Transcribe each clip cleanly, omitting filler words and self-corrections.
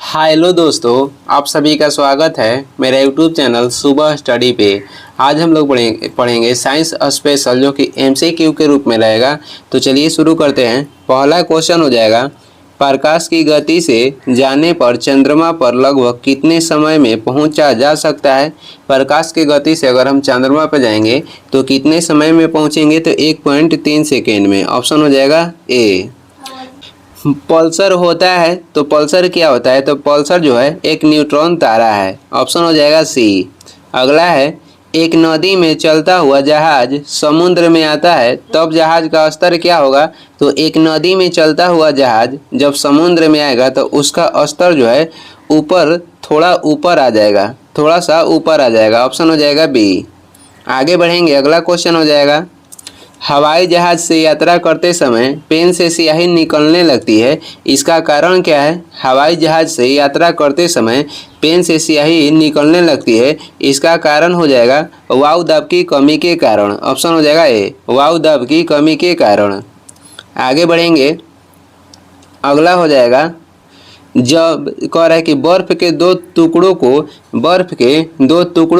Hello दोस्तों, आप सभी का स्वागत है मेरे यूट्यूब चैनल सुबह स्टडी पे। आज हम लोग पढ़ेंगे साइंस स्पेशल जो कि एमसीक्यू के रूप में रहेगा। तो चलिए शुरू करते हैं। पहला क्वेश्चन हो जाएगा, प्रकाश की गति से जाने पर चंद्रमा पर लगभग कितने समय में पहुंचा जा सकता है। प्रकाश की गति से अगर हम चंद्रमा पर जाएंगे तो कितने समय में पहुंचेंगे, तो 1.3 सेकेंड में। ऑप्शन हो जाएगा ए। पल्सर होता है तो पल्सर क्या होता है, तो पल्सर जो है एक न्यूट्रॉन तारा है। ऑप्शन हो जाएगा सी। अगला है, एक नदी में चलता हुआ जहाज समुद्र में आता है तब जहाज का स्तर क्या होगा। तो एक नदी में चलता हुआ जहाज जब समुद्र में आएगा तो उसका स्तर जो है ऊपर, थोड़ा ऊपर आ जाएगा, थोड़ा सा ऊपर आ जाएगा। ऑप्शन हो जाएगा बी। आगे बढ़ेंगे, अगला क्वेश्चन हो जाएगा, हवाई जहाज से यात्रा करते समय पेन से स्याही निकलने लगती है, इसका कारण क्या है। हवाई जहाज से यात्रा करते समय पेन से स्याही निकलने लगती है, इसका कारण हो जाएगा वायु दाब की कमी के कारण। ऑप्शन हो जाएगा ए, वायु दाब की कमी के कारण। आगे बढ़ेंगे, अगला हो जाएगा, जब कह रहा है कि बर्फ के दो टुकड़ों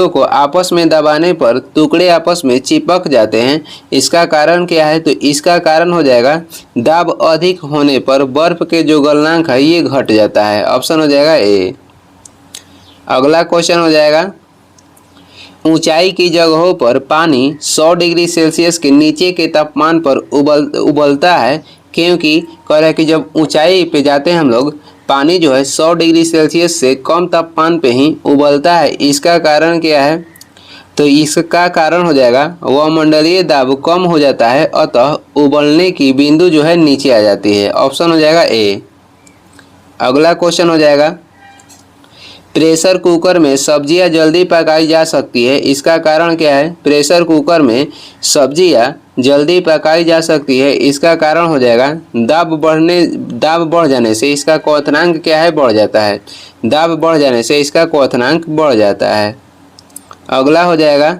को आपस में दबाने पर टुकड़े आपस में चिपक जाते हैं, इसका कारण क्या है। तो इसका कारण हो जाएगा दाब अधिक होने पर बर्फ के जो गलनांक है ये घट जाता है। ऑप्शन हो जाएगा ए। अगला क्वेश्चन हो जाएगा, ऊंचाई की जगहों पर पानी 100 डिग्री सेल्सियस के नीचे के तापमान पर उबलता है, क्योंकि कह रहा है कि जब ऊंचाई पे जाते हैं हम लोग, पानी जो है 100 डिग्री सेल्सियस से कम तापमान पे ही उबलता है, इसका कारण क्या है। तो इसका कारण हो जाएगा वायुमंडलीय दाब कम हो जाता है, अतः उबलने की बिंदु जो है नीचे आ जाती है। ऑप्शन हो जाएगा ए। अगला क्वेश्चन हो जाएगा, प्रेशर कुकर में सब्जियां जल्दी पकाई जा सकती है, इसका कारण क्या है। प्रेशर कुकर में सब्जियां जल्दी पकाई जा सकती है, इसका कारण हो जाएगा दाब बढ़ जाने से इसका क्वथनांक क्या है, बढ़ जाता है। दाब बढ़ जाने से इसका क्वथनांक बढ़ जाता है। अगला हो जाएगा,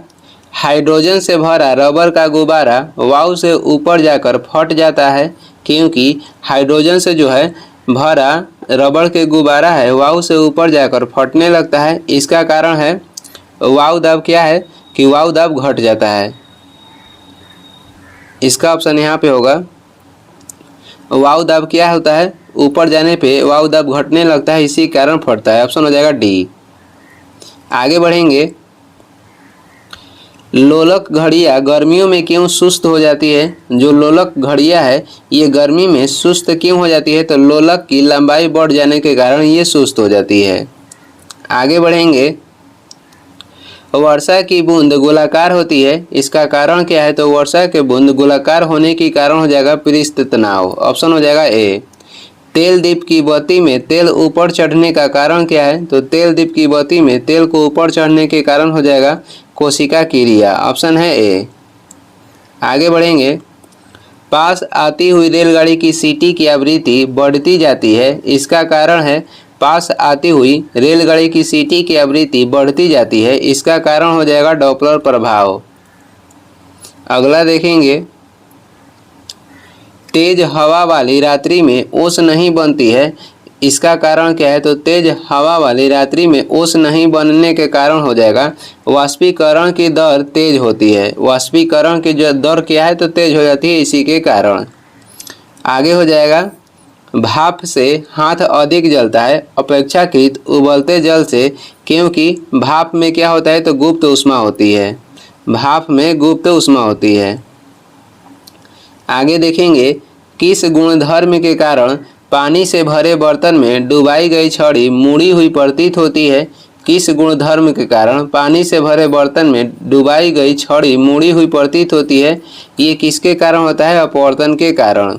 हाइड्रोजन से भरा रबर का गुब्बारा वायु से ऊपर जाकर फट जाता है, क्योंकि हाइड्रोजन से जो है भरा रबड़ के गुब्बारा है वायु से ऊपर जाकर फटने लगता है, इसका कारण है वायु दाब क्या है कि वायु दाब घट जाता है। इसका ऑप्शन यहाँ पे होगा, वायु दाब क्या होता है, ऊपर जाने पे वायु दाब घटने लगता है, इसी कारण फटता है। ऑप्शन हो जाएगा डी। आगे बढ़ेंगे, लोलक घड़ियाँ गर्मियों में क्यों सुस्त हो जाती है। जो लोलक घड़ियाँ है ये गर्मी में सुस्त क्यों हो जाती है, तो लोलक की लंबाई बढ़ जाने के कारण ये सुस्त हो जाती है। आगे बढ़ेंगे, वर्षा की बूंद गोलाकार होती है, इसका कारण क्या है। तो वर्षा के बूंद गोलाकार होने के कारण हो जाएगा पृष्ठ तनाव। ऑप्शन हो जाएगा ए। तेल दीप की बत्ती में तेल ऊपर चढ़ने का कारण क्या है। तो तेल दीप की बत्ती में तेल को ऊपर चढ़ने के कारण हो जाएगा कोशिका क्रिया। ऑप्शन है ए। आगे बढ़ेंगे, पास आती हुई रेलगाड़ी की सीटी की आवृत्ति बढ़ती जाती है, इसका कारण है पास आती हुई रेलगाड़ी की सीटी की आवृत्ति बढ़ती जाती है, इसका कारण हो जाएगा डॉपलर प्रभाव। अगला देखेंगे, तेज हवा वाली रात्रि में ओस नहीं बनती है, इसका कारण क्या है। तो तेज हवा वाली रात्रि में ओस नहीं बनने के कारण हो जाएगा वाष्पीकरण की दर तेज होती है। वाष्पीकरण की जो दर क्या है तो तेज हो जाती है, इसी के कारण। आगे हो जाएगा, भाप से हाथ अधिक जलता है अपेक्षाकृत उबलते जल से, क्योंकि भाप में क्या होता है तो गुप्त ऊष्मा होती है। भाप में गुप्त ऊष्मा होती है। आगे देखेंगे, किस गुणधर्म के कारण पानी से भरे बर्तन में डुबाई गई छड़ी मुड़ी हुई प्रतीत होती है। किस गुणधर्म के कारण पानी से भरे बर्तन में डुबाई गई छड़ी मुड़ी हुई प्रतीत होती है, ये किसके कारण होता है, अपवर्तन के कारण।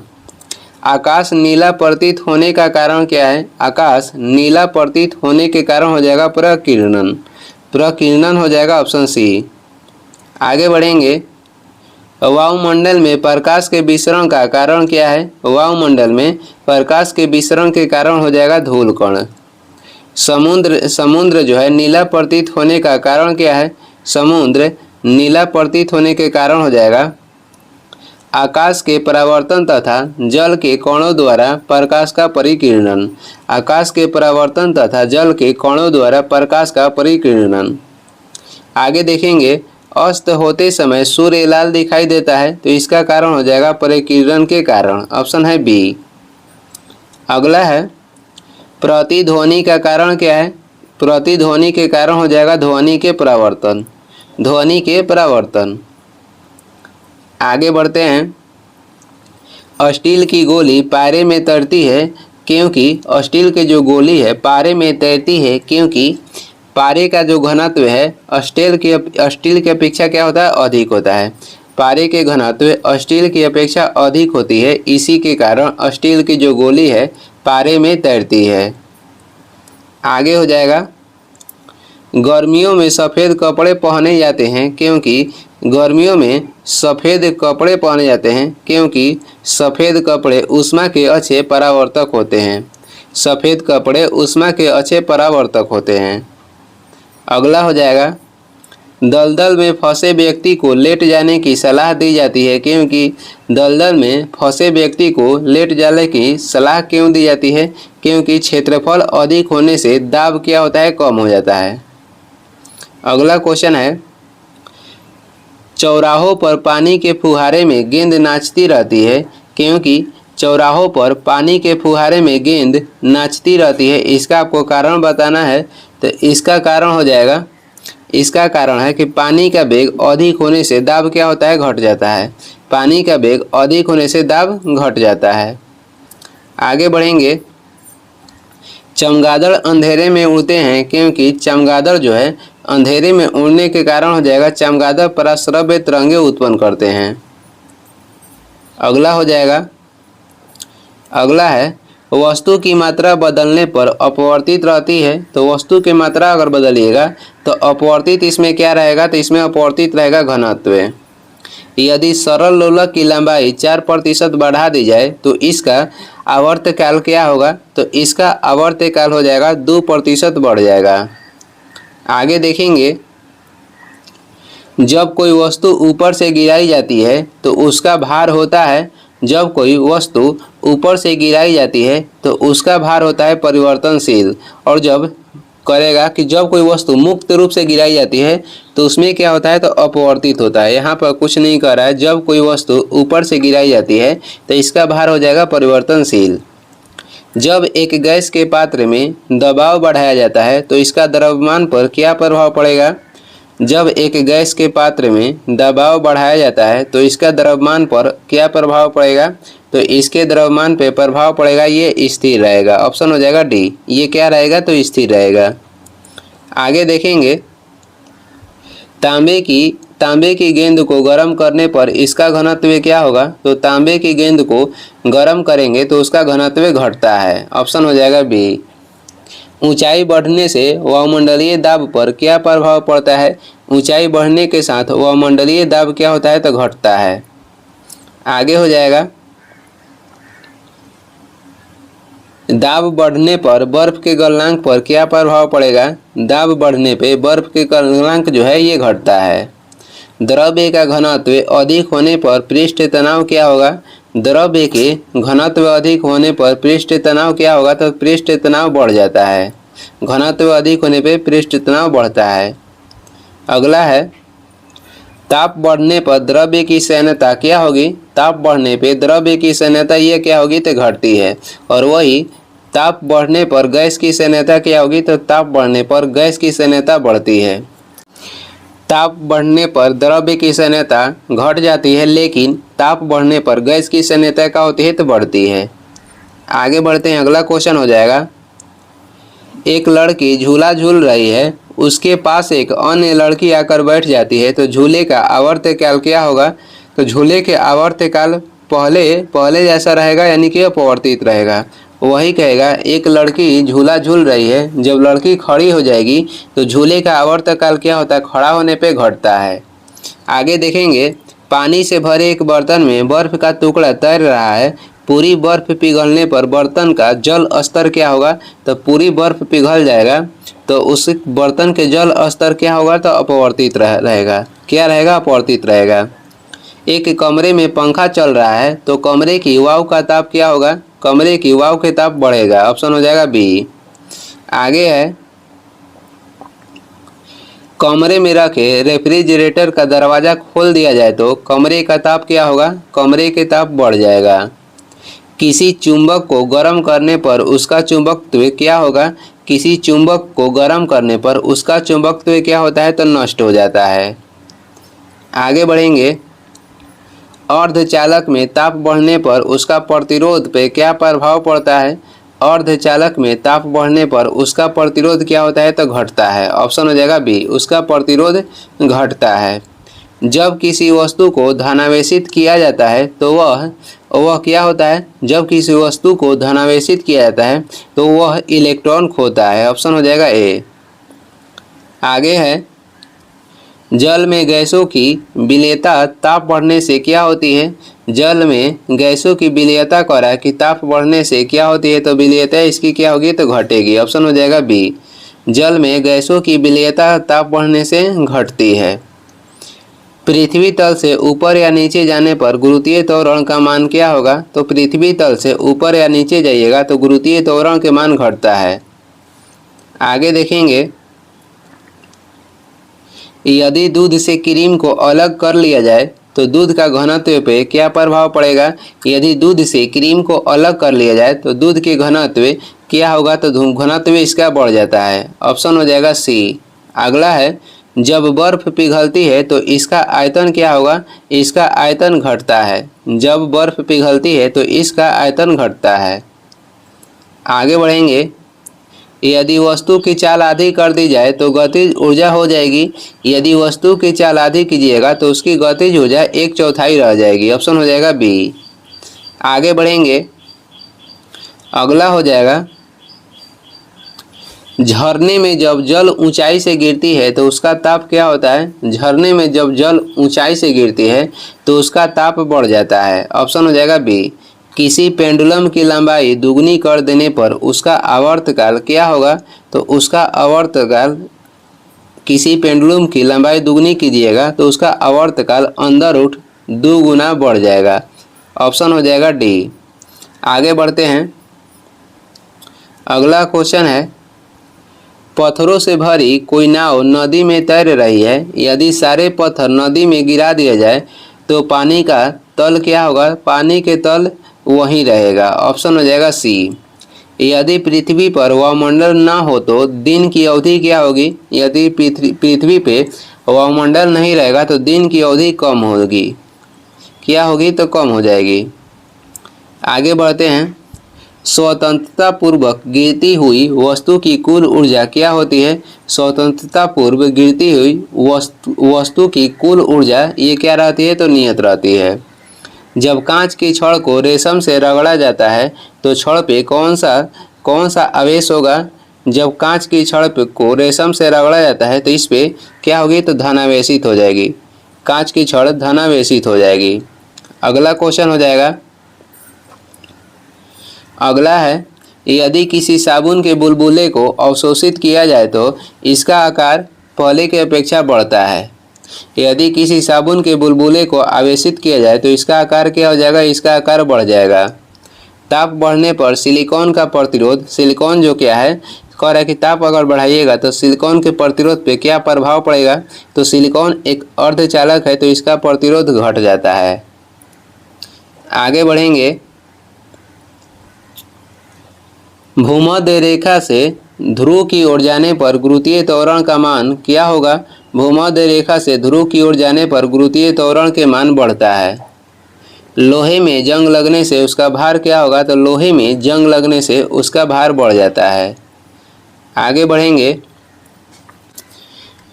आकाश नीला प्रतीत होने का कारण क्या है। आकाश नीला प्रतीत होने के कारण हो जाएगा प्रकीर्णन। प्रकीर्णन हो जाएगा ऑप्शन सी। आगे बढ़ेंगे, वायुमंडल में प्रकाश के विसरण का कारण क्या है। वायुमंडल में प्रकाश के विसरण के कारण हो जाएगा धूल कण। समुद्र जो है नीला प्रतीत होने का कारण क्या है। समुद्र नीला प्रतीत होने के कारण हो जाएगा आकाश के परावर्तन तथा जल के कणों द्वारा प्रकाश का परिकिरणन। आकाश के परावर्तन तथा जल के कणों द्वारा प्रकाश का परिकिरणन। आगे देखेंगे, अस्त होते समय सूर्य लाल दिखाई देता है, तो इसका कारण हो जाएगा परिकिरण के कारण। ऑप्शन है बी। अगला है, प्रतिध्वनि का कारण क्या है? प्रतिध्वनि के कारण हो जाएगा ध्वनि के परावर्तन। ध्वनि के परावर्तन। आगे बढ़ते हैं, स्टील की गोली पारे में तैरती है क्योंकि स्टील की जो गोली है पारे में तैरती है क्योंकि पारे का जो घनत्व है स्टील की अपेक्षा क्या होता है? अधिक होता है। पारे के घनत्व स्टील की अपेक्षा अधिक होती है, इसी के कारण स्टील की जो गोली है पारे में तैरती है। आगे हो जाएगा, गर्मियों में सफ़ेद कपड़े पहने जाते हैं क्योंकि गर्मियों में सफ़ेद कपड़े पहने जाते हैं क्योंकि सफ़ेद कपड़े ऊष्मा के अच्छे परावर्तक होते हैं। सफ़ेद कपड़े ऊष्मा के अच्छे परावर्तक होते हैं। अगला हो जाएगा, दलदल में फंसे व्यक्ति को लेट जाने की सलाह दी जाती है क्योंकि दलदल में फंसे व्यक्ति को लेट जाने की सलाह क्यों दी जाती है? क्योंकि क्षेत्रफल अधिक होने से दाब क्या होता है? कम हो जाता है। अगला क्वेश्चन है, चौराहों पर पानी के फुहारे में गेंद नाचती रहती है क्योंकि चौराहों पर पानी के फुहारे में गेंद नाचती रहती है, इसका आपको कारण बताना है। तो इसका कारण हो जाएगा, इसका कारण है कि पानी का वेग अधिक होने से दाब क्या होता है? घट जाता है। पानी का वेग अधिक होने से दाब घट जाता है। आगे बढ़ेंगे, चमगादड़ अंधेरे में उड़ते हैं क्योंकि चमगादड़ जो है अंधेरे में उड़ने के कारण हो जाएगा चमगादड़ पराश्रव्य तरंगें उत्पन्न करते हैं। अगला हो जाएगा, अगला है, वस्तु की मात्रा बदलने पर अपवर्तित रहती है। तो वस्तु की मात्रा अगर बदलिएगा तो अपवर्तित इसमें क्या रहेगा? तो इसमें अपवर्तित रहेगा घनत्व। यदि सरल लोलक की लंबाई 4% बढ़ा दी जाए तो इसका आवर्तकाल क्या होगा? तो इसका आवर्तकाल हो जाएगा 2% बढ़ जाएगा। आगे देखेंगे, जब कोई वस्तु ऊपर से गिराई जाती है तो उसका भार होता है, जब कोई वस्तु ऊपर से गिराई जाती है तो उसका भार होता है परिवर्तनशील। और जब करेगा कि जब कोई वस्तु मुक्त रूप से गिराई जाती है तो उसमें क्या होता है? तो अपवर्तित होता है। यहाँ पर कुछ नहीं कर रहा है, जब कोई वस्तु ऊपर से गिराई जाती है तो इसका भार हो जाएगा परिवर्तनशील। जब एक गैस के पात्र में दबाव बढ़ाया जाता है तो इसका द्रव्यमान पर क्या प्रभाव पड़ेगा? जब एक गैस के पात्र में दबाव बढ़ाया जाता है तो इसका द्रव्यमान पर क्या प्रभाव पड़ेगा? तो इसके द्रव्यमान पे प्रभाव पड़ेगा, ये स्थिर रहेगा। ऑप्शन हो जाएगा डी। ये क्या रहेगा? तो स्थिर रहेगा। आगे देखेंगे, तांबे की गेंद को गर्म करने पर इसका घनत्व क्या होगा? तो तांबे की गेंद को गर्म करेंगे तो उसका घनत्व घटता है। ऑप्शन हो जाएगा बी। ऊंचाई बढ़ने से वायुमंडलीय दाब पर क्या प्रभाव पड़ता है? ऊंचाई बढ़ने के साथ वायुमंडलीय दाब क्या होता है? तो घटता है। आगे हो जाएगा, दाब बढ़ने पर बर्फ के गलनांक पर क्या प्रभाव पड़ेगा? दाब बढ़ने पे बर्फ के गलनांक जो है ये घटता है। द्रव्य का घनत्व अधिक होने पर पृष्ठ तनाव क्या होगा? द्रव्य के घनत्व अधिक होने पर पृष्ठ तनाव क्या होगा? तो पृष्ठ तनाव बढ़ जाता है। घनत्व अधिक होने पे पृष्ठ तनाव बढ़ता है। अगला है, ताप बढ़ने पर द्रव्य की सांद्रता क्या होगी? ताप बढ़ने पे द्रव्य की सांद्रता ये क्या होगी? तो घटती है। और वही ताप बढ़ने पर गैस की सांद्रता क्या होगी? तो ताप बढ़ने पर गैस की सांद्रता बढ़ती है। ताप बढ़ने पर द्रव्य की सांद्रता घट जाती है, लेकिन ताप बढ़ने पर गैस की सांद्रता क्या होती है? तो बढ़ती है। आगे बढ़ते हैं, अगला क्वेश्चन हो जाएगा, एक लड़की झूला झूल रही है, उसके पास एक अन्य लड़की आकर बैठ जाती है तो झूले का आवर्तकाल क्या होगा? तो झूले के आवर्तकाल पहले जैसा रहेगा, यानी कि अपवर्तित रहेगा। वही कहेगा, एक लड़की झूला झूल रही है, जब लड़की खड़ी हो जाएगी तो झूले का आवर्तकाल क्या होता है? खड़ा होने पे घटता है। आगे देखेंगे, पानी से भरे एक बर्तन में बर्फ का टुकड़ा तैर रहा है, पूरी बर्फ पिघलने पर बर्तन का जल स्तर क्या होगा? तो पूरी बर्फ पिघल जाएगा तो उस बर्तन के जल स्तर क्या होगा? तो अपवर्तित रहेगा। क्या रहेगा? अपवर्तित रहेगा। एक कमरे में पंखा चल रहा है तो कमरे की वायु का ताप क्या होगा? कमरे की वायु के ताप बढ़ेगा। ऑप्शन हो जाएगा बी। आगे है, कमरे में रखे रेफ्रिजरेटर का दरवाजा खोल दिया जाए तो कमरे का ताप क्या होगा? कमरे के ताप बढ़ जाएगा। किसी चुंबक को गर्म करने पर उसका चुंबकत्व क्या होगा? किसी चुंबक को गर्म करने पर उसका चुंबकत्व क्या होता है? तो नष्ट हो जाता है। आगे बढ़ेंगे, अर्धचालक में ताप बढ़ने पर उसका प्रतिरोध पे क्या प्रभाव पड़ता है? अर्धचालक में ताप बढ़ने पर उसका प्रतिरोध क्या होता है? तो घटता है। ऑप्शन हो जाएगा बी, उसका प्रतिरोध घटता है। जब किसी वस्तु को धनावेशित किया जाता है तो वह क्या होता है? जब किसी वस्तु को धनावेशित किया जाता है तो वह इलेक्ट्रॉन खोता है। ऑप्शन हो जाएगा ए। आगे है, जल में गैसों की विलेयता ताप बढ़ने से क्या होती है? जल में गैसों की विलेयता करा कि ताप बढ़ने से क्या होती है? तो विलेयता इसकी क्या होगी? तो घटेगी। ऑप्शन हो जाएगा बी, जल में गैसों की विलेयता ताप बढ़ने से घटती है। पृथ्वी तल से ऊपर या नीचे जाने पर गुरुत्वीय त्वरण का मान क्या होगा? तो पृथ्वी तल से ऊपर या नीचे जाइएगा तो गुरुत्वीय त्वरण के मान घटता है। आगे देखेंगे, यदि दूध से क्रीम को अलग कर लिया जाए तो दूध का घनत्व पे क्या प्रभाव पड़ेगा? यदि दूध से क्रीम को अलग कर लिया जाए तो दूध के घनत्व क्या होगा? तो घनत्व इसका बढ़ जाता है। ऑप्शन हो जाएगा सी। अगला है, जब बर्फ पिघलती है तो इसका आयतन क्या होगा? इसका आयतन घटता है। जब बर्फ पिघलती है तो इसका आयतन घटता है। आगे बढ़ेंगे, यदि वस्तु की चाल आधी कर दी जाए तो गतिज ऊर्जा हो जाएगी। यदि वस्तु की चाल आधी कीजिएगा तो उसकी गतिज ऊर्जा 1/4 रह जाएगी। ऑप्शन हो जाएगा बी। आगे बढ़ेंगे, अगला हो जाएगा, झरने में जब जल ऊंचाई से गिरती है तो उसका ताप क्या होता है? झरने में जब जल ऊंचाई से गिरती है तो उसका ताप बढ़ जाता है। ऑप्शन हो जाएगा बी। किसी पेंडुलम की लंबाई दुगनी कर देने पर उसका आवर्तकाल क्या होगा? तो उसका आवर्तकाल, किसी पेंडुलम की लंबाई दुगनी कीजिएगा तो उसका आवर्तकाल अंदर उठ 2 गुना बढ़ जाएगा। ऑप्शन हो जाएगा डी। आगे बढ़ते हैं, अगला क्वेश्चन है, पत्थरों से भरी कोई नाव नदी में तैर रही है। यदि सारे पत्थर नदी में गिरा दिया जाए तो पानी का तल क्या होगा? पानी के तल वहीं रहेगा। ऑप्शन हो जाएगा सी। यदि पृथ्वी पर वायुमंडल ना हो तो दिन की अवधि क्या होगी? यदि पृथ्वी पे वायुमंडल नहीं रहेगा तो दिन की अवधि कम होगी। क्या होगी? तो कम हो जाएगी। आगे बढ़ते हैं, स्वतंत्रता पूर्वक गिरती हुई वस्तु की कुल ऊर्जा क्या होती है? स्वतंत्रता पूर्व गिरती हुई वस्तु की कुल ऊर्जा ये क्या रहती है? तो नियत रहती है। जब कांच की छड़ को रेशम से रगड़ा जाता है तो छड़ पे कौन सा आवेश होगा? जब कांच की छड़ को रेशम से रगड़ा जाता है तो इस पे क्या होगी? तो धनावेशित हो जाएगी। कांच की छड़ धनावेशित हो जाएगी। अगला क्वेश्चन हो जाएगा, अगला है, यदि किसी साबुन के बुलबुले को अवशोषित किया जाए तो इसका आकार पहले की अपेक्षा बढ़ता है। यदि किसी साबुन के बुलबुले को आवेशित किया जाए तो इसका आकार क्या हो जाएगा? इसका आकार बढ़ जाएगा। ताप बढ़ने पर सिलिकॉन का प्रतिरोध, सिलिकॉन जो क्या है, कह रहा है कि ताप अगर बढ़ाइएगा तो सिलिकॉन के प्रतिरोध पे क्या प्रभाव पड़ेगा? तो सिलिकॉन एक अर्धचालक है तो इसका प्रतिरोध घट जाता है। आगे बढ़ेंगे, भूमध्य रेखा से ध्रुव की ओर जाने पर गुरुत्वीय त्वरण का मान क्या होगा? भूमध्य रेखा से ध्रुव की ओर जाने पर गुरुत्वीय त्वरण के मान बढ़ता है। लोहे में जंग लगने से उसका भार क्या होगा? तो लोहे में जंग लगने से उसका भार बढ़ जाता है। आगे बढ़ेंगे,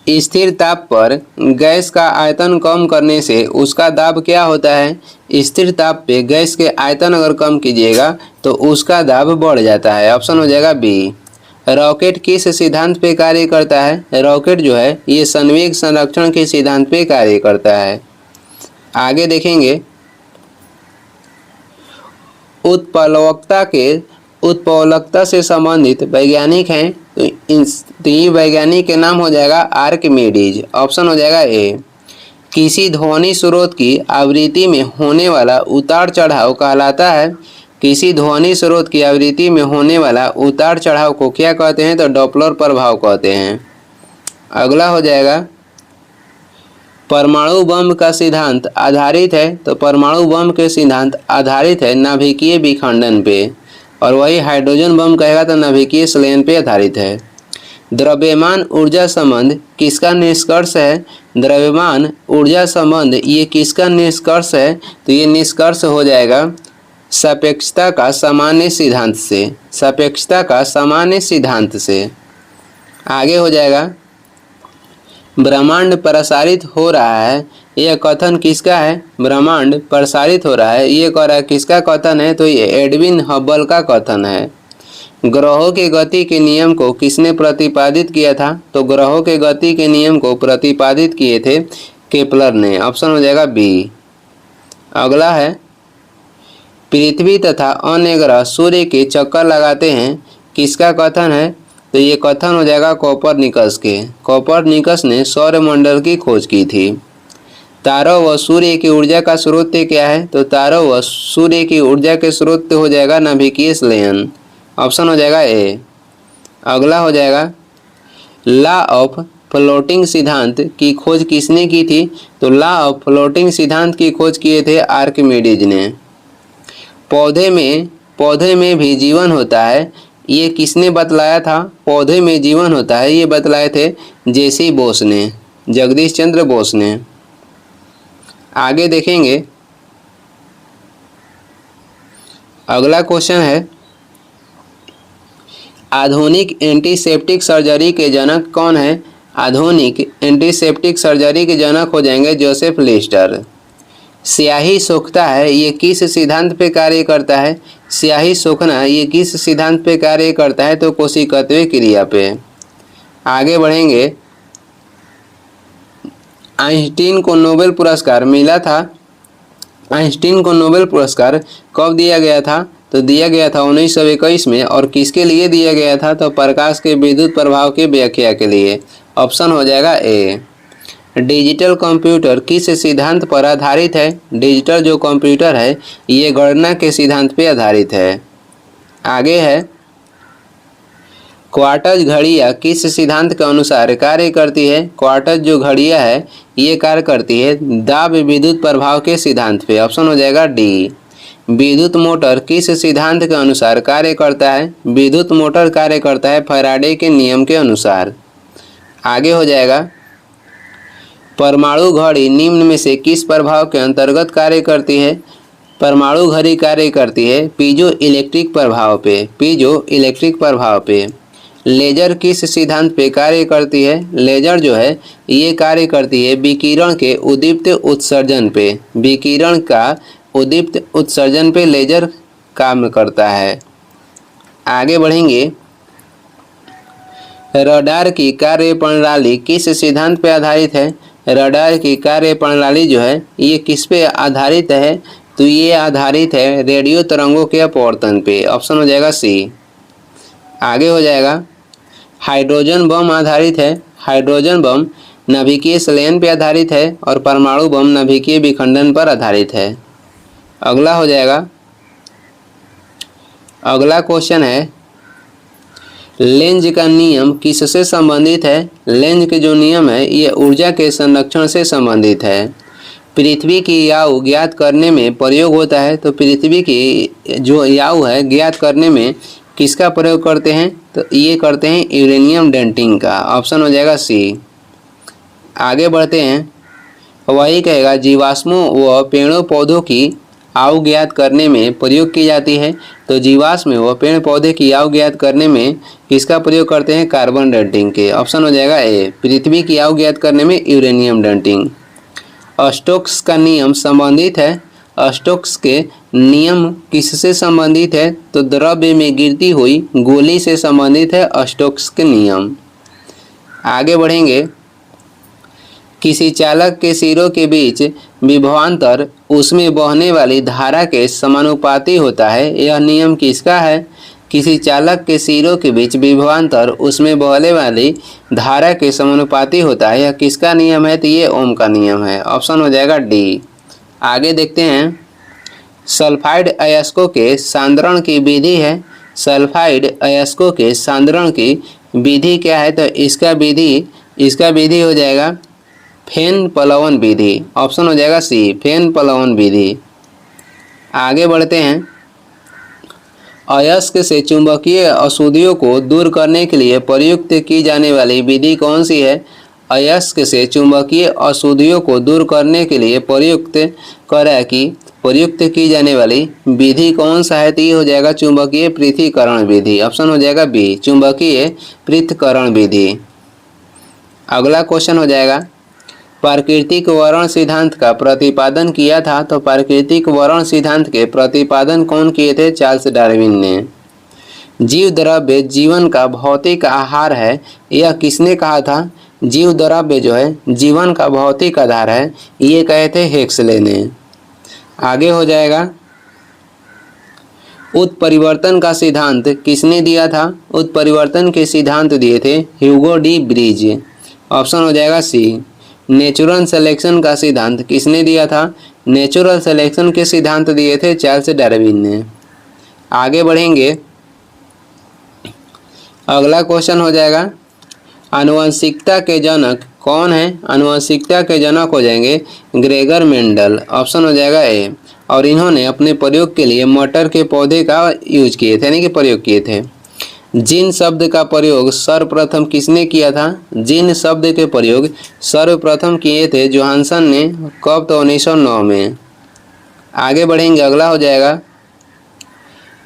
स्थिर ताप पर गैस का आयतन कम करने से उसका दाब क्या होता है? स्थिर ताप पे गैस के आयतन अगर कम कीजिएगा तो उसका दाब बढ़ जाता है। ऑप्शन हो जाएगा बी। रॉकेट किस सिद्धांत पे कार्य करता है? रॉकेट जो है ये संवेग संरक्षण के सिद्धांत पे कार्य करता है। आगे देखेंगे, उत्प्लवकता से संबंधित वैज्ञानिक हैं तो ये वैज्ञानिक के नाम हो जाएगा आर्किमिडीज। ऑप्शन हो जाएगा ए। किसी ध्वनि स्रोत की आवृत्ति में होने वाला उतार चढ़ाव कहलाता है। किसी ध्वनि स्रोत की आवृत्ति में होने वाला उतार चढ़ाव को क्या कहते हैं? तो डॉपलर प्रभाव कहते हैं। अगला हो जाएगा परमाणु बम का सिद्धांत आधारित है। तो परमाणु बम के सिद्धांत आधारित है नाभिकीय विखंडन पे, और वही हाइड्रोजन बम कहेगा तो नाभिकीय संलयन पे आधारित है। द्रव्यमान ऊर्जा संबंध किसका निष्कर्ष है? द्रव्यमान ऊर्जा संबंध ये किसका निष्कर्ष है? तो ये निष्कर्ष हो जाएगा सापेक्षता का सामान्य सिद्धांत से। सापेक्षता का सामान्य सिद्धांत से। आगे हो जाएगा ब्रह्मांड प्रसारित हो रहा है, यह कथन किसका है? ब्रह्मांड प्रसारित हो रहा है ये कह रहा है किसका कथन है? तो ये एडविन हबल का कथन है। ग्रहों के गति के नियम को किसने प्रतिपादित किया था? तो ग्रहों के गति के नियम को प्रतिपादित किए थे केपलर ने। ऑप्शन हो जाएगा बी। अगला है पृथ्वी तथा अन्य ग्रह सूर्य के चक्कर लगाते हैं, किसका कथन है? तो ये कथन हो जाएगा कोपरनिकस के। कोपरनिकस ने सौरमंडल की खोज की थी। तारों व सूर्य की ऊर्जा का स्रोत क्या है? तो तारों व सूर्य की ऊर्जा के स्रोत हो जाएगा नाभिकीय संलयन। ऑप्शन हो जाएगा ए। अगला हो जाएगा लॉ ऑफ फ्लोटिंग सिद्धांत की खोज किसने की थी? तो लॉ ऑफ फ्लोटिंग सिद्धांत की खोज किए थे आर्किमिडीज ने। पौधे में भी जीवन होता है, ये किसने बतलाया था? पौधे में जीवन होता है ये बतलाए थे जेसी बोस ने, जगदीश चंद्र बोस ने। आगे देखेंगे अगला क्वेश्चन है आधुनिक एंटीसेप्टिक सर्जरी के जनक कौन है? आधुनिक एंटीसेप्टिक सर्जरी के जनक हो जाएंगे जोसेफ लिस्टर। स्याही सोखता है ये किस सिद्धांत पे कार्य करता है? स्याही सोखना ये किस सिद्धांत पे कार्य करता है? तो कोशिकत्व क्रिया पे। आगे बढ़ेंगे आइंस्टीन को नोबेल पुरस्कार मिला था। आइंस्टीन को नोबेल पुरस्कार कब दिया गया था? तो दिया गया था 1921 में। और किसके लिए दिया गया था? तो प्रकाश के विद्युत प्रभाव की व्याख्या के लिए। ऑप्शन हो जाएगा ए। डिजिटल कंप्यूटर किस सिद्धांत पर आधारित है? डिजिटल जो कंप्यूटर है ये गणना के सिद्धांत पे आधारित है। आगे है क्वार्ट्ज घड़ियाँ किस सिद्धांत के अनुसार कार्य करती है? क्वार्ट्ज जो घड़ियाँ है ये कार्य करती है दाब विद्युत प्रभाव के सिद्धांत पे। ऑप्शन हो जाएगा डी। विद्युत मोटर किस सिद्धांत के अनुसार कार्य करता है? विद्युत मोटर कार्य करता है फैराडे के नियम के अनुसार। आगे हो जाएगा परमाणु घड़ी निम्न में से किस प्रभाव के अंतर्गत कार्य करती है? परमाणु घड़ी कार्य करती है पीजो इलेक्ट्रिक प्रभाव पे। पीजो इलेक्ट्रिक प्रभाव पे। लेजर किस सिद्धांत पे कार्य करती है? लेजर जो है ये कार्य करती है विकिरण के उद्दीप्त उत्सर्जन पे। विकिरण का उद्दीप्त उत्सर्जन पे लेजर काम करता है। आगे बढ़ेंगे रडार की कार्य प्रणाली किस सिद्धांत पे आधारित है? रडार की कार्य प्रणाली जो है ये किस पे आधारित है? तो ये आधारित है रेडियो तरंगों के अपवर्तन पे। ऑप्शन हो जाएगा सी। आगे हो जाएगा हाइड्रोजन बम आधारित है। हाइड्रोजन बम नाभिकीय संलयन पे आधारित है और परमाणु बम नाभिकीय विखंडन पर आधारित है। अगला हो जाएगा अगला क्वेश्चन है लेंज का नियम किससे संबंधित है? लेंज के जो नियम है ये ऊर्जा के संरक्षण से संबंधित है। पृथ्वी की याव ज्ञात करने में प्रयोग होता है। तो पृथ्वी की जो याव है ज्ञात करने में किसका प्रयोग करते हैं? तो ये करते हैं यूरेनियम डेंटिंग का। ऑप्शन हो जाएगा सी। आगे बढ़ते हैं वही कहेगा जीवाश्मों व पेड़ों पौधों की आव ज्ञात करने में प्रयोग की जाती है। तो जीवाश्म व पेड़ पौधे की आव ज्ञात करने में किसका प्रयोग करते हैं? कार्बन डेटिंग के। ऑप्शन हो जाएगा ए। पृथ्वी की आव ज्ञात करने में यूरेनियम डेटिंग। स्टोक्स का नियम संबंधित है। स्टोक्स के नियम किससे संबंधित है? तो द्रव्य में गिरती हुई गोली से संबंधित है स्टोक्स के नियम। आगे बढ़ेंगे किसी चालक के सिरों के बीच विभवांतर उसमें बहने वाली धारा के समानुपाती होता है। यह नियम किसका है? किसी चालक के सिरों के बीच विभवांतर उसमें बहने वाली धारा के समानुपाती होता है। यह किसका नियम है? तो ये ओम का नियम है। ऑप्शन हो जाएगा डी। आगे देखते हैं, सल्फाइड अयस्कों के सांद्रण की विधि है। सल्फाइड अयस्कों के सांद्रण की विधि क्या है? तो इसका विधि हो जाएगा फेन प्लवन विधि। ऑप्शन हो जाएगा सी, फेन प्लवन विधि। आगे बढ़ते हैं, अयस्क से चुंबकीय अशुद्धियों को दूर करने के लिए प्रयुक्त की जाने वाली विधि कौन सी है? अयस्क से चुंबकीय अशुद्धियों को दूर करने के लिए प्रयुक्त की जाने वाली विधि कौन सा है? तो ये हो जाएगा चुंबकीय पृथक्करण विधि। ऑप्शन हो जाएगा बी, चुंबकीय पृथक्करण विधि। अगला क्वेश्चन हो जाएगा, प्राकृतिक वर्ण सिद्धांत का प्रतिपादन किया था। तो प्राकृतिक वर्ण सिद्धांत के प्रतिपादन कौन किए थे? चार्ल्स डार्विन ने। जीव द्रव्य जीवन का भौतिक आहार है, यह किसने कहा था? जीव द्रव्य जो है जीवन का भौतिक आधार है, ये कहे थे हेक्सले ने। आगे हो जाएगा, उत्परिवर्तन का सिद्धांत किसने दिया था? उत्परिवर्तन के सिद्धांत दिए थे ह्यूगो डी ब्रिज। ऑप्शन हो जाएगा सी। नेचुरल सिलेक्शन का सिद्धांत किसने दिया था? नेचुरल सिलेक्शन के सिद्धांत दिए थे चार्ल्स डार्विन ने। आगे बढ़ेंगे, अगला क्वेश्चन हो जाएगा, आनुवंशिकता के जनक कौन है? आनुवंशिकता के जनक हो जाएंगे ग्रेगर मेंडल। ऑप्शन हो जाएगा ए। और इन्होंने अपने प्रयोग के लिए मटर के पौधे का यूज किए थे, यानी कि प्रयोग किए थे। जीन शब्द का प्रयोग सर्वप्रथम किसने किया था? जीन शब्द के प्रयोग सर्वप्रथम किए थे जोहानसन ने। कब? तो 1909 में। आगे बढ़ेंगे, अगला हो जाएगा,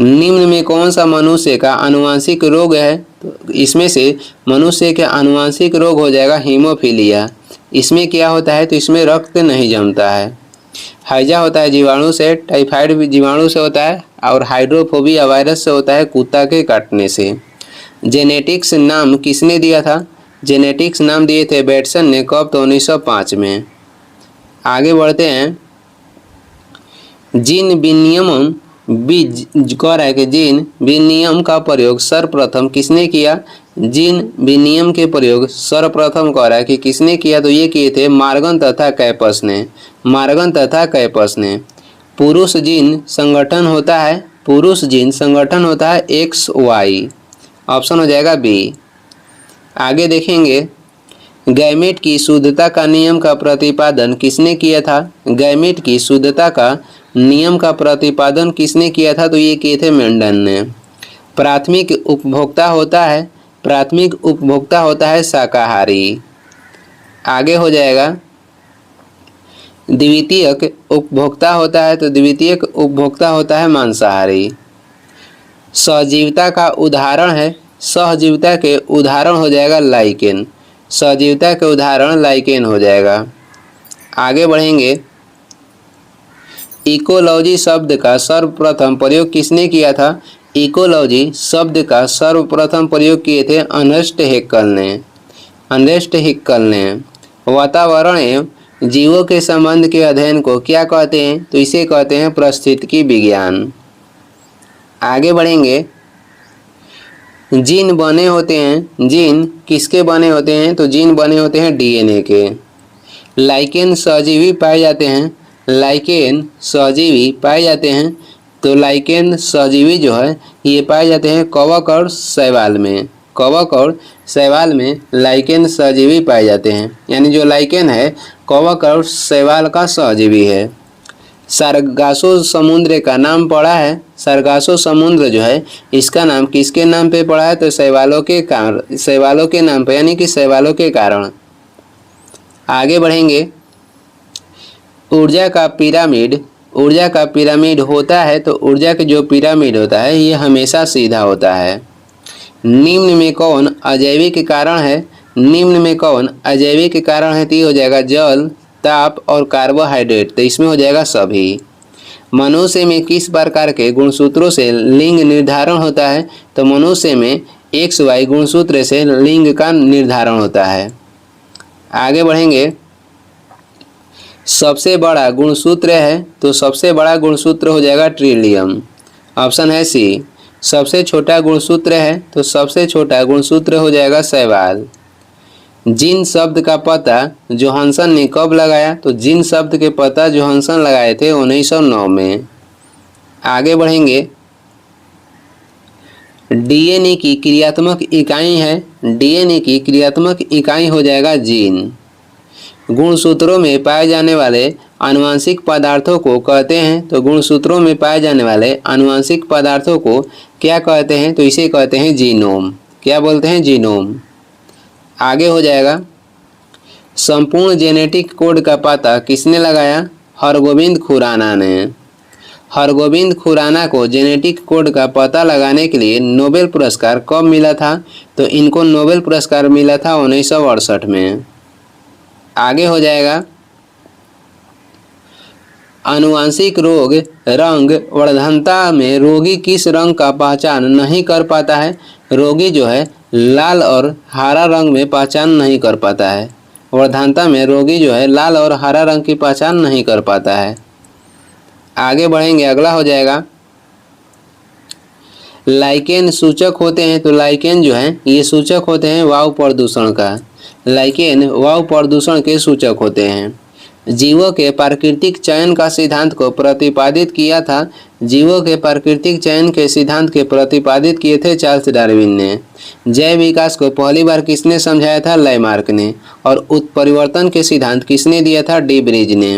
निम्न में कौन सा मनुष्य का आनुवांशिक रोग है? तो इसमें से मनुष्य का आनुवांशिक रोग हो जाएगा हीमोफीलिया। इसमें क्या होता है? तो इसमें रक्त नहीं जमता है। हैजा होता है जीवाणु से, टाइफाइड भी जीवाणु से होता है, और हाइड्रोफोबिया वायरस से होता है, कुत्ता के काटने से। जेनेटिक्स नाम किसने दिया था? जेनेटिक्स नाम दिए थे बेटसन ने। कब? तो 1905 में। आगे बढ़ते हैं, जीन विनियमन कह रहा है कि जीन विनियम का प्रयोग सर्वप्रथम किसने किया? जीन विनियम के प्रयोग सर्वप्रथम कह रहा है कि किसने किया? तो ये किए थे मार्गन तथा कैपस ने। मार्गन तथा कैपस ने। पुरुष जीन संगठन होता है, पुरुष जीन संगठन होता है XY। ऑप्शन हो जाएगा बी। आगे देखेंगे, गैमेट की शुद्धता का नियम का प्रतिपादन किसने किया था? गैमेट की शुद्धता का नियम का प्रतिपादन किसने किया था? तो ये किए थे मेंडल ने। प्राथमिक उपभोक्ता होता है, प्राथमिक उपभोक्ता होता है शाकाहारी। आगे हो जाएगा, द्वितीयक उपभोक्ता होता है, तो द्वितीयक उपभोक्ता होता है मांसाहारी। सहजीविता का उदाहरण है, सहजीविता के उदाहरण हो जाएगा लाइकेन। सहजीविता के उदाहरण लाइकेन हो जाएगा। आगे बढ़ेंगे, इकोलॉजी शब्द का सर्वप्रथम प्रयोग किसने किया था? इकोलॉजी शब्द का सर्वप्रथम प्रयोग किए थे अर्नेस्ट हैक्कल ने। अर्नेस्ट हैक्कल ने। वातावरण एवं जीवों के संबंध के अध्ययन को क्या कहते हैं? तो इसे कहते हैं पारिस्थितिकी विज्ञान। आगे बढ़ेंगे, जीन बने होते हैं, जीन किसके बने होते हैं? तो जीन बने होते हैं DNA के। लाइकेन सहजीवी पाए जाते हैं, लाइकेन सहजीवी पाए जाते हैं। तो लाइकेन सहजीवी जो है ये पाए जाते हैं कवक और शैवाल में। कवक और शैवाल में लाइकेन सहजीवी पाए जाते हैं, यानी जो लाइकेन है कवक और शैवाल का सहजीवी है। सारगासो समुद्र का नाम पड़ा है, सारगासो समुद्र जो है इसका नाम किसके नाम पे पड़ा है? तो शैवालों के कारण, शैवालों के नाम पे, यानी कि शैवालों के कारण। आगे बढ़ेंगे, ऊर्जा का पिरामिड होता है, तो ऊर्जा का जो पिरामिड होता है ये हमेशा सीधा होता है। निम्न में कौन अजैविक कारण है? निम्न में कौन अजैविक कारण है? तो ये हो जाएगा जल, ताप और कार्बोहाइड्रेट। तो इसमें हो जाएगा सभी। मनुष्य में किस प्रकार के गुणसूत्रों से लिंग निर्धारण होता है? तो मनुष्य में XY गुणसूत्र से लिंग का निर्धारण होता है। आगे बढ़ेंगे, सबसे बड़ा गुणसूत्र है, तो सबसे बड़ा गुणसूत्र हो जाएगा ट्रिलियम। ऑप्शन है सी। सबसे छोटा गुणसूत्र है तो सबसे छोटा गुणसूत्र हो जाएगा शैवाल। जिन शब्द का पता जोहानसन ने कब लगाया तो जिन शब्द के पता जोहानसन लगाए थे 1909 में। आगे बढ़ेंगे। डीएनए की क्रियात्मक इकाई है, डीएनए की क्रियात्मक इकाई हो जाएगा जीन। गुणसूत्रों में पाए जाने वाले आनुवंशिक पदार्थों को कहते हैं तो गुणसूत्रों में पाए जाने वाले आनुवंशिक पदार्थों को क्या कहते हैं तो इसे कहते हैं जीनोम। क्या बोलते हैं? जीनोम। आगे हो जाएगा। संपूर्ण जेनेटिक कोड का पता किसने लगाया? हरगोविंद खुराना ने। हरगोविंद खुराना को जेनेटिक कोड का पता लगाने के लिए नोबेल पुरस्कार कब मिला था? तो इनको नोबेल पुरस्कार मिला था 1968 में। आगे हो जाएगा। आनुवांशिक रोग रंग वर्धनता में रोगी किस रंग का पहचान नहीं कर पाता है? रोगी जो है लाल और हरा रंग में पहचान नहीं कर पाता है। वर्धनता में रोगी जो है लाल और हरा रंग की पहचान नहीं कर पाता है। आगे बढ़ेंगे। अगला हो जाएगा। लाइकेन सूचक होते हैं तो लाइकेन जो है ये सूचक होते हैं वायु प्रदूषण का। लाइकेन वायु प्रदूषण के सूचक होते हैं। जीवों के प्राकृतिक चयन का सिद्धांत को प्रतिपादित किया था। जीवों के प्राकृतिक चयन के सिद्धांत के प्रतिपादित किए थे चार्ल्स डार्विन ने। जैव विकास को पहली बार किसने समझाया था? लामार्क ने। और उत्परिवर्तन के सिद्धांत किसने दिया था? डी ब्रिज ने।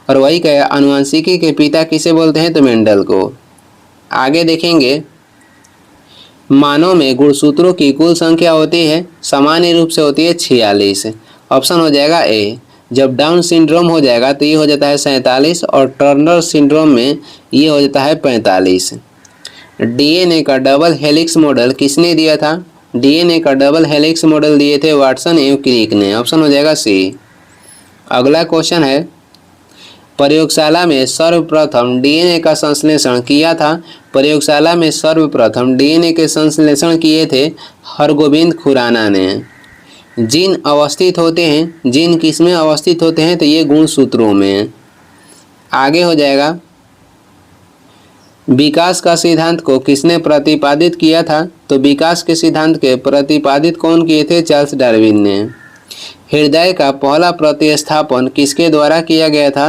और वही कहा आनुवंशिकी के पिता किसे बोलते हैं? तो मेंडल को। आगे देखेंगे। मानव में गुणसूत्रों की कुल संख्या होती है सामान्य रूप से होती है 46। ऑप्शन हो जाएगा ए। जब डाउन सिंड्रोम हो जाएगा तो ये हो जाता है 47 और टर्नर सिंड्रोम में ये हो जाता है 45। डीएनए का डबल हेलिक्स मॉडल किसने दिया था? डीएनए का डबल हेलिक्स मॉडल दिए थे वाटसन एवं क्रिक ने। ऑप्शन हो जाएगा सी। अगला क्वेश्चन है। प्रयोगशाला में सर्वप्रथम डीएनए का संश्लेषण किया था। प्रयोगशाला में सर्वप्रथम डीएनए के संश्लेषण किए थे हरगोविंद खुराना ने। जीन अवस्थित होते हैं, जीन किसमें अवस्थित होते हैं? तो ये गुणसूत्रों में। आगे हो जाएगा। विकास का सिद्धांत को किसने प्रतिपादित किया था? तो विकास के सिद्धांत के प्रतिपादित कौन किए थे? चार्ल्स डार्विन ने। हृदय का पहला प्रतिस्थापन किसके द्वारा किया गया था?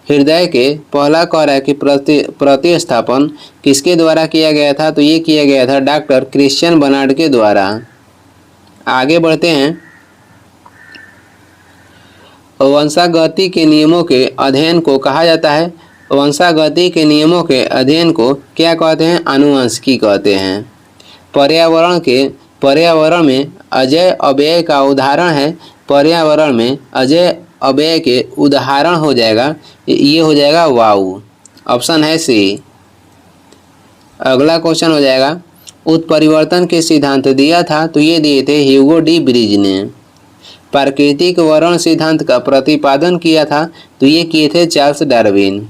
हृदय के पहला कह रहा है कि प्रतिस्थापन किसके द्वारा किया गया था? तो ये किया गया था डॉक्टर क्रिश्चियन बर्नार्ड के द्वारा। आगे बढ़ते हैं। वंशागति के नियमों के अध्ययन को कहा जाता है। वंशागति के नियमों के अध्ययन को क्या कहते हैं? आनुवंशिकी कहते हैं। पर्यावरण में अजय अव्यय का उदाहरण है। पर्यावरण में अजय अव्यय के उदाहरण हो जाएगा ये हो जाएगा वायु। ऑप्शन है सी। अगला क्वेश्चन हो जाएगा। उत्परिवर्तन के सिद्धांत दिया था तो ये दिए थे ह्यूगो डी ब्रिज ने। प्राकृतिक वर्ण सिद्धांत का प्रतिपादन किया था तो ये किए थे चार्ल्स डार्विन।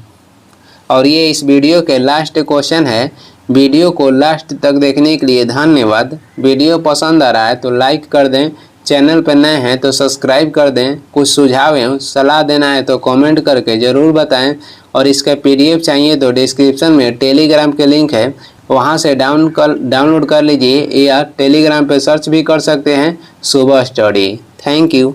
और ये इस वीडियो के लास्ट क्वेश्चन है। वीडियो को लास्ट तक देखने के लिए धन्यवाद। वीडियो पसंद आ रहा है तो लाइक कर दें, चैनल पर नए हैं तो सब्सक्राइब कर दें। कुछ सुझाव एवं सलाह देना है तो कमेंट करके ज़रूर बताएं। और इसका पीडीएफ चाहिए तो डिस्क्रिप्शन में टेलीग्राम के लिंक है, वहां से डाउनलोड कर लीजिए या टेलीग्राम पर सर्च भी कर सकते हैं शुभ स्टडी। Thank you.